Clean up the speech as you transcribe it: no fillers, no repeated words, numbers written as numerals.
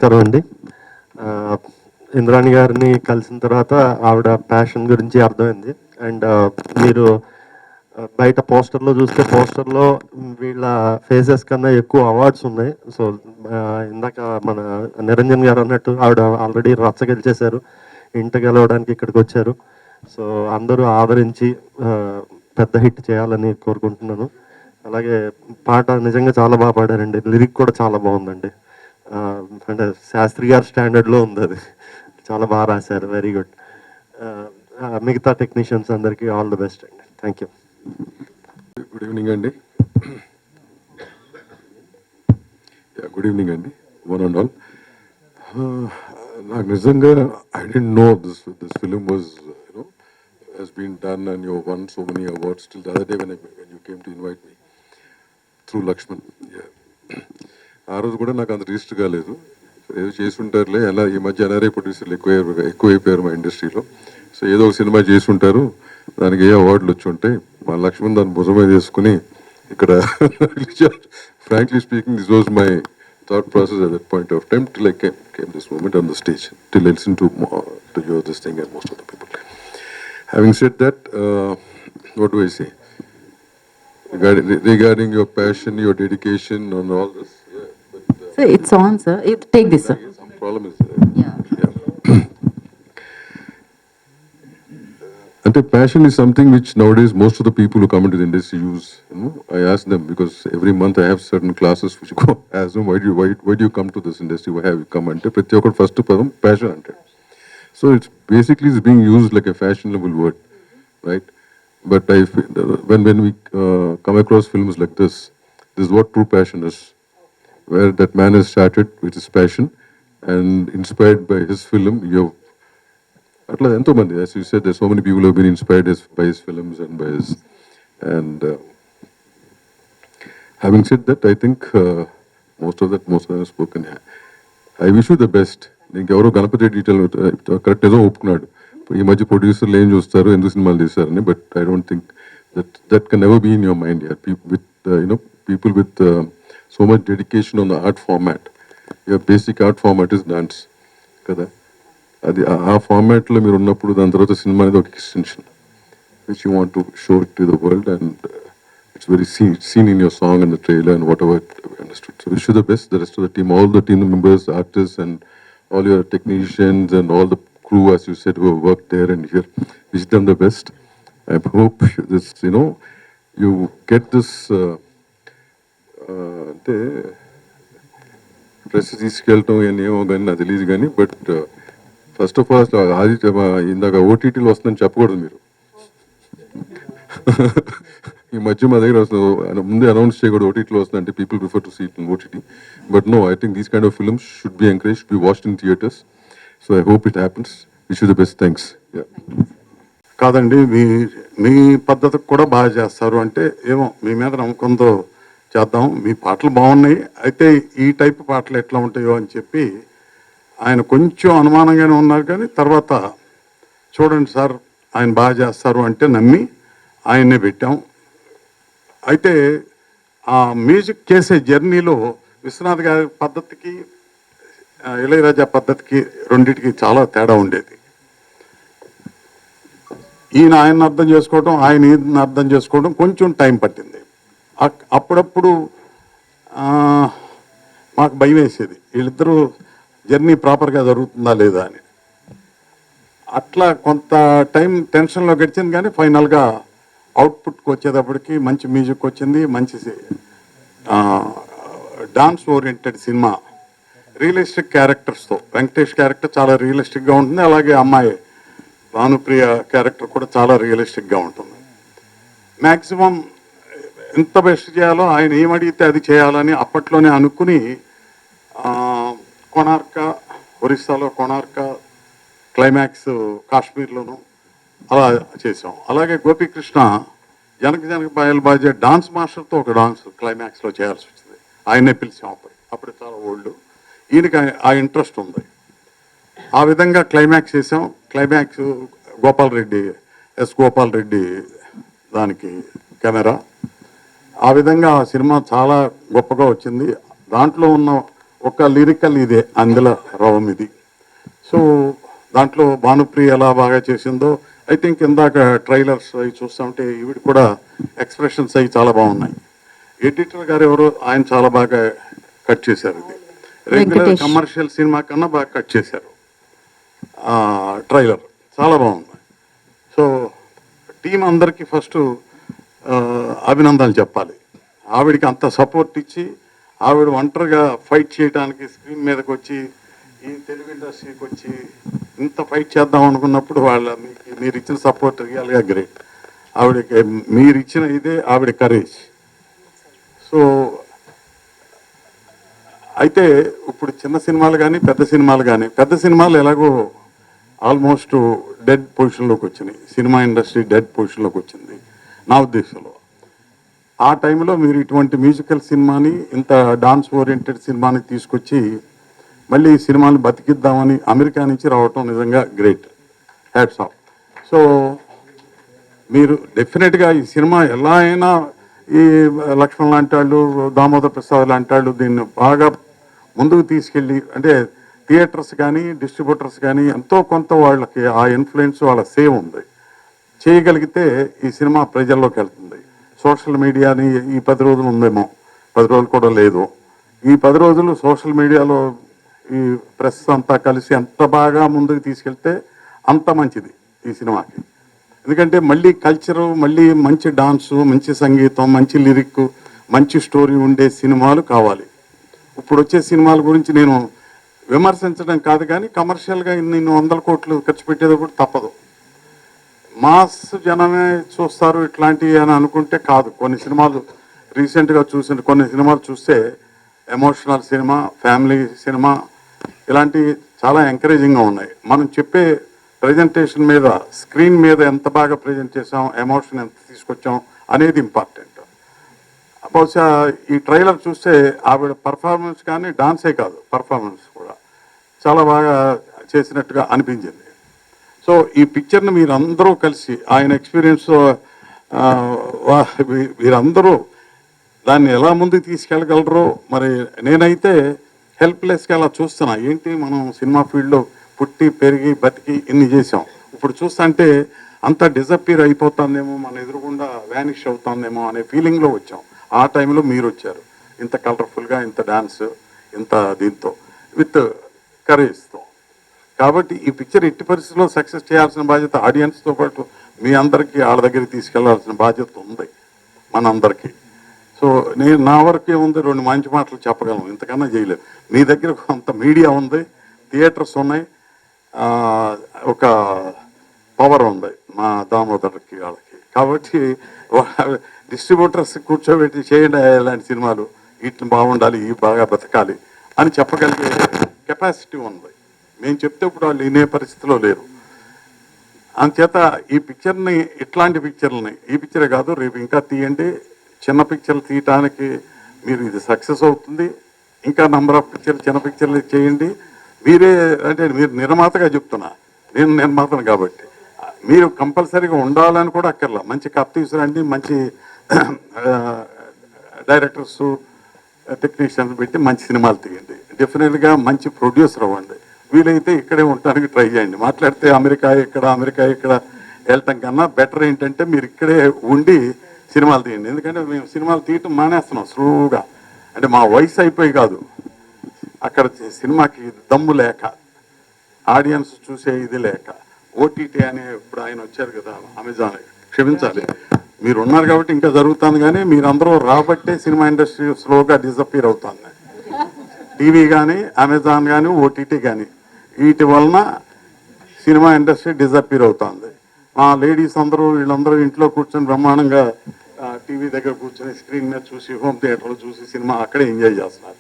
నమస్కారం అండి. ఇంద్రాణి గారిని కలిసిన తర్వాత ఆవిడ ప్యాషన్ గురించి అర్థమైంది. అండ్ మీరు బయట పోస్టర్లో చూస్తే పోస్టర్లో వీళ్ళ ఫేసెస్ కన్నా ఎక్కువ అవార్డ్స్ ఉన్నాయి. సో ఇందాక మన నిరంజన్ గారు అన్నట్టు ఆవిడ ఆల్రెడీ రచ్చ గెలిచేశారు, ఇంట గెలవడానికి ఇక్కడికి వచ్చారు. సో అందరూ ఆదరించి పెద్ద హిట్ చేయాలని కోరుకుంటున్నాను. అలాగే పాట నిజంగా చాలా బాగా పాడారండి, లిరిక్ కూడా చాలా బాగుందండి. అంటే శాస్త్రి గారి స్టాండర్డ్లో ఉంది, అది చాలా బాగా రాశారు. Very good. మిగతా టెక్నీషియన్స్ అందరికీ ఆల్ ది బెస్ట్ అండి. Thank you. గుడ్ ఈవినింగ్ అండి. గుడ్ ఈవినింగ్ అండి, వన్ అండ్ ఆల్. నాకు నిజంగా I don't know this film was has been done and you won so many awards till the other day when you came to invite me through Lakshman. ఆ రోజు కూడా నాకు అంత register కాలేదు. ఏదో చేసి ఉంటారులే, అలా ఈ మధ్య ఎన్ఆర్ఐ ప్రొడ్యూసర్లు ఎక్కువైపోయారు మా ఇండస్ట్రీలో. సో ఏదో ఒక సినిమా చేసి ఉంటారు, దానికి ఏ అవార్డులు వచ్చి ఉంటాయి. మా లక్ష్మణ్ దాన్ని భుజమే చేసుకుని ఇక్కడ frankly speaking this was my thought process at that point of time till I came this moment on the stage, till I listened to hear this thing and most of the people. Having said that, what do I say regarding your passion, your dedication and all this? Yeah, but, sir, it's on, sir. You take this, sir. some problem is Yeah. And passion is something which nowadays most of the people who come into the industry use. I ask them because every month I have certain classes which go ask them why do you come to this industry? Why have you come? Ante prati okka first padam passion ante. So it's basically is being used like a fashionable word, right? But when we come across films like this is what true passion is, where that man has started with his passion and inspired by his film. Atla ento mandi, as you said, there's so many people who have been inspired by his films and by his, and having said that, I think most of them have spoken. I wish you the best. ఇంకెవరో Ganapati detail correct ఏదో ఒప్పుకున్నాడు, ఈ మధ్య ప్రొడ్యూసర్లు ఏం చూస్తారు, ఎందుకు సినిమాలు తీస్తారని. But I don't think that can never be in your mind. With people with so much dedication on the art format. Your basic art format is dance కదా. అది ఆ ఫార్మాట్లో మీరు ఉన్నప్పుడు దాని తర్వాత సినిమా అనేది ఒక extension which you want to show it to the world, and it's very seen in your song and the trailer and whatever I understood. So wish you the best, the rest of the team, all the team members, artists and all your technicians and all the crew, as you said, who have worked there and here. Wish them the best. I hope this, you get this press తీసుకెళ్ళటం ఏమో కానీ నాకు తెలియదు కానీ, but first of all అది ఇందాక ఓటీటీలో వస్తుందని చెప్పకూడదు మీరు. ఈ మధ్య మా దగ్గర వస్తుంది, ముందే అనౌన్స్ చేయకూడదు ఓటీటీలో వస్తుందంటే people prefer to see it in OTT. But no, I think these kind of films should be encourage, be watched in theatres. So I hope it happens. Wish you the best. Thanks. కాదండి, మీ పద్ధతికి కూడా బాగా చేస్తారు అంటే ఏమో మీ మీద నమ్మకంతో చేద్దాం. మీ పాటలు బాగున్నాయి, అయితే ఈ టైప్ పాటలు ఎట్లా ఉంటాయో అని చెప్పి ఆయన కొంచెం అనుమానంగానే ఉన్నారు. కానీ తర్వాత చూడండి సార్, ఆయన బాగా చేస్తారు అంటే నమ్మి ఆయన్నే పెట్టాం. అయితే ఆ మ్యూజిక్ చేసే జర్నీలో విశ్వనాథ్ గారి పద్ధతికి ఇళయరాజా పద్ధతికి రెండింటికి చాలా తేడా ఉండేది. ఈయన ఆయన్ని అర్థం చేసుకోవడం, ఆయన ఈయన అర్థం చేసుకోవడం కొంచెం టైం పట్టింది. అప్పుడప్పుడు మాకు భయం వేసేది, వీళ్ళిద్దరూ జర్నీ ప్రాపర్గా జరుగుతుందా లేదా అని. అట్లా కొంత టైం టెన్షన్లో గడిచింది. కానీ ఫైనల్గా అవుట్పుట్కి వచ్చేటప్పటికి మంచి మ్యూజిక్ వచ్చింది, మంచి డాన్స్ ఓరియంటెడ్ సినిమా, రియలిస్టిక్ క్యారెక్టర్స్తో. వెంకటేష్ క్యారెక్టర్ చాలా రియలిస్టిక్గా ఉంటుంది, అలాగే అమ్మాయి భానుప్రియ క్యారెక్టర్ కూడా చాలా రియలిస్టిక్గా ఉంటుంది. మ్యాక్సిమం ఎంత బెస్ట్ చేయాలో ఆయన ఏమడిగితే అది చేయాలని అప్పట్లోనే అనుకుని కొనార్క, ఒరిస్సాలో కొనార్క, క్లైమాక్స్ కాశ్మీర్లోను అలా చేసాం. అలాగే గోపీకృష్ణ జనక పాయల్ బాజే డాన్స్ మాస్టర్తో ఒక డాన్స్ క్లైమాక్స్లో చేయాల్సి వచ్చింది. ఆయనే పిలిచాం. అప్పుడు చాలా ఓల్డ్, ఈయనకి ఆ ఇంట్రెస్ట్ ఉంది. ఆ విధంగా క్లైమాక్స్ చేసాం. క్లైమాక్స్ గోపాల్ రెడ్డి దానికి కెమెరా. ఆ విధంగా ఆ సినిమా చాలా గొప్పగా వచ్చింది. దాంట్లో ఉన్న ఒక లిరికల్ ఇదే అందులో రవం ఇది. సో దాంట్లో భానుప్రియ ఎలా బాగా చేసిందో ఐ థింక్ ఇందాక ట్రైలర్స్ అవి చూస్తుంటే ఇవి కూడా ఎక్స్ప్రెషన్స్ అవి చాలా బాగున్నాయి. ఎడిటర్ గారు ఎవరో ఆయన చాలా బాగా కట్ చేశారు. ఇది రెగ్యులర్ వెంకటేష్. కమర్షియల్ సినిమా కన్నా బాగా కట్ చేశారు. ట్రైలర్ చాలా బాగుంది. సో టీం అందరికీ ఫస్ట్ అభినందనలు చెప్పాలి. ఆవిడికి అంత సపోర్ట్ ఇచ్చి ఆవిడ ఒంటరిగా ఫైట్ చేయడానికి స్క్రీన్ మీదకి వచ్చి ఈ తెలుగు ఇండస్ట్రీకి వచ్చి ఇంత ఫైట్ చేద్దాం అనుకున్నప్పుడు మీరు ఇచ్చిన సపోర్ట్ రియల్గా గ్రేట్. ఆవిడకి మీరు ఇచ్చిన ఇదే ఆవిడ కరేజ్. సో అయితే ఇప్పుడు చిన్న సినిమాలు కానీ పెద్ద సినిమాలు ఎలాగో ఆల్మోస్ట్ డెడ్ పొజిషన్లోకి వచ్చినాయి. సినిమా ఇండస్ట్రీ డెడ్ పొజిషన్లోకి వచ్చింది నా ఉద్దేశంలో. ఆ టైంలో మీరు ఇటువంటి మ్యూజికల్ సినిమాని ఇంత డాన్స్ ఓరియంటెడ్ సినిమాని తీసుకొచ్చి మళ్ళీ ఈ సినిమాని బతికిద్దామని అమెరికా నుంచి రావటం నిజంగా గ్రేట్. Hats off. సో మీరు డెఫినెట్గా ఈ సినిమా ఎలా అయినా ఈ లక్ష్మణ్ లాంటి వాళ్ళు, దామోదర్ ప్రసాద్ లాంటి వాళ్ళు దీన్ని బాగా ముందుకు తీసుకెళ్ళి, అంటే థియేటర్స్ కానీ డిస్ట్రిబ్యూటర్స్ కానీ ఎంతో కొంత వాళ్ళకి ఆ ఇన్ఫ్లుయెన్స్ వాళ్ళ సేవ్ ఉంది. చేయగలిగితే ఈ సినిమా ప్రజల్లోకి వెళ్తుంది. సోషల్ మీడియాని ఈ 10 రోజులు ఉందేమో, 10 రోజులు కూడా లేదు. ఈ 10 రోజులు సోషల్ మీడియాలో ఈ ప్రెస్ అంతా కలిసి ఎంత బాగా ముందుకు తీసుకెళ్తే అంత మంచిది ఈ సినిమాకి. ఎందుకంటే మళ్ళీ కల్చరు, మళ్ళీ మంచి డాన్సు, మంచి సంగీతం, మంచి లిరిక్, మంచి స్టోరీ ఉండే సినిమాలు కావాలి. ఇప్పుడు వచ్చే సినిమాల గురించి నేను విమర్శించడం కాదు, కానీ కమర్షియల్గా ఇన్ని 100 కోట్లు ఖర్చు పెట్టేది కూడా తప్పదు. మాస్ జనమే చూస్తారు ఇట్లాంటివి అని అనుకుంటే కాదు. కొన్ని సినిమాలు రీసెంట్గా చూసిన కొన్ని సినిమాలు చూస్తే ఎమోషనల్ సినిమా, ఫ్యామిలీ సినిమా ఇలాంటివి చాలా ఎంకరేజింగ్గా ఉన్నాయి. మనం చెప్పే ప్రజెంటేషన్ మీద, స్క్రీన్ మీద ఎంత బాగా ప్రజెంట్ చేసాం, ఎమోషన్ ఎంత తీసుకొచ్చాం అనేది ఇంపార్టెంట్. బహుశా ఈ ట్రైలర్ చూస్తే ఆవిడ పర్ఫార్మెన్స్ కానీ డాన్సే కాదు, పర్ఫార్మెన్స్ కూడా చాలా బాగా చేసినట్టుగా అనిపించింది. సో ఈ పిక్చర్ని మీరందరూ కలిసి ఆయన ఎక్స్పీరియన్స్ మీరందరూ దాన్ని ఎలా ముందుకు తీసుకెళ్ళగలరో. మరి నేనైతే హెల్ప్లెస్గా అలా చూస్తున్నా. ఏంటి మనం సినిమా ఫీల్డ్లో పుట్టి పెరిగి బతికి ఇన్ని చేసాం, ఇప్పుడు చూస్తుంటే అంత డిజపీర్ అయిపోతుందేమో, మన ఎదురుగుండా వ్యానిష్ అవుతుందేమో అనే ఫీలింగ్లో వచ్చాం. ఆ టైంలో మీరు వచ్చారు ఇంత కలర్ఫుల్గా, ఇంత డాన్స్, ఇంత దీంతో విత్ కరేజ్తో. కాబట్టి ఈ పిక్చర్ ఎట్టి పరిస్థితుల్లో సక్సెస్ చేయాల్సిన బాధ్యత ఆడియన్స్తో పాటు మీ అందరికీ వాళ్ళ దగ్గరికి తీసుకెళ్లాల్సిన బాధ్యత ఉంది మనందరికీ. సో నా వరకు ఏముంది, 2 మంచి మాటలు చెప్పగలను, ఇంతకన్నా చేయలేదు. మీ దగ్గర కొంత మీడియా ఉంది, థియేటర్స్ ఉన్నాయి, ఒక పవర్ ఉంది మా దామోదర్కి వాళ్ళకి. కాబట్టి డిస్ట్రిబ్యూటర్స్ కూర్చోబెట్టి చేయండి ఇలాంటి సినిమాలు, వీటిని బాగుండాలి, ఇవి బాగా బతకాలి అని చెప్పగలిగే కెపాసిటీ ఉంది. మేము చెప్తే ఇప్పుడు వాళ్ళు వినే పరిస్థితిలో లేరు. అందుచేత ఈ పిక్చర్ని, ఇట్లాంటి పిక్చర్లని, ఈ పిక్చరే కాదు రేపు ఇంకా తీయండి, చిన్న పిక్చర్లు తీయటానికి మీరు ఇది సక్సెస్ అవుతుంది. ఇంకా నంబర్ ఆఫ్ పిక్చర్లు, చిన్న పిక్చర్లు చేయండి. మీరే అంటే మీరు నిర్మాతగా చెప్తున్నా, నేను నిర్మాతను కాబట్టి మీరు కంపల్సరీగా ఉండాలని కూడా అక్కర్లా. మంచి కథ తీసుకురండి, మంచి డైరెక్టర్స్, టెక్నీషియన్స్ పెట్టి మంచి సినిమాలు తీయండి. డెఫినెట్గా మంచి ప్రొడ్యూసర్ అవ్వండి. వీలైతే ఇక్కడే ఉండడానికి ట్రై చేయండి. మాట్లాడితే అమెరికా ఇక్కడ వెళ్ళటం కన్నా బెటర్ ఏంటంటే మీరు ఇక్కడే ఉండి సినిమాలు తీయండి. ఎందుకంటే మేము సినిమాలు తీయటం మానేస్తున్నాం స్లోగా. అంటే మా వయసు అయిపోయి కాదు, అక్కడ సినిమాకి దమ్ము లేక, ఆడియన్స్ చూసే ఇది లేక, ఓటీటీ అనే ఇప్పుడు ఆయన వచ్చారు కదా అమెజాన్, క్షమించాలి మీరు ఉన్నారు కాబట్టి ఇంకా జరుగుతుంది, కానీ మీరందరూ రాబట్టే సినిమా ఇండస్ట్రీ స్లోగా డిజపీర్ అవుతుంది. టీవీ కానీ, అమెజాన్ కానీ, ఓటీటీ కానీ, వీటి వలన సినిమా ఇండస్ట్రీ డిజపీర్ అవుతుంది. మా లేడీస్ అందరూ వీళ్ళందరూ ఇంట్లో కూర్చొని బ్రహ్మాండంగా టీవీ దగ్గర కూర్చొని స్క్రీన్ మీద చూసి, హోమ్ థియేటర్లో చూసి సినిమా అక్కడే ఎంజాయ్ చేస్తున్నారు.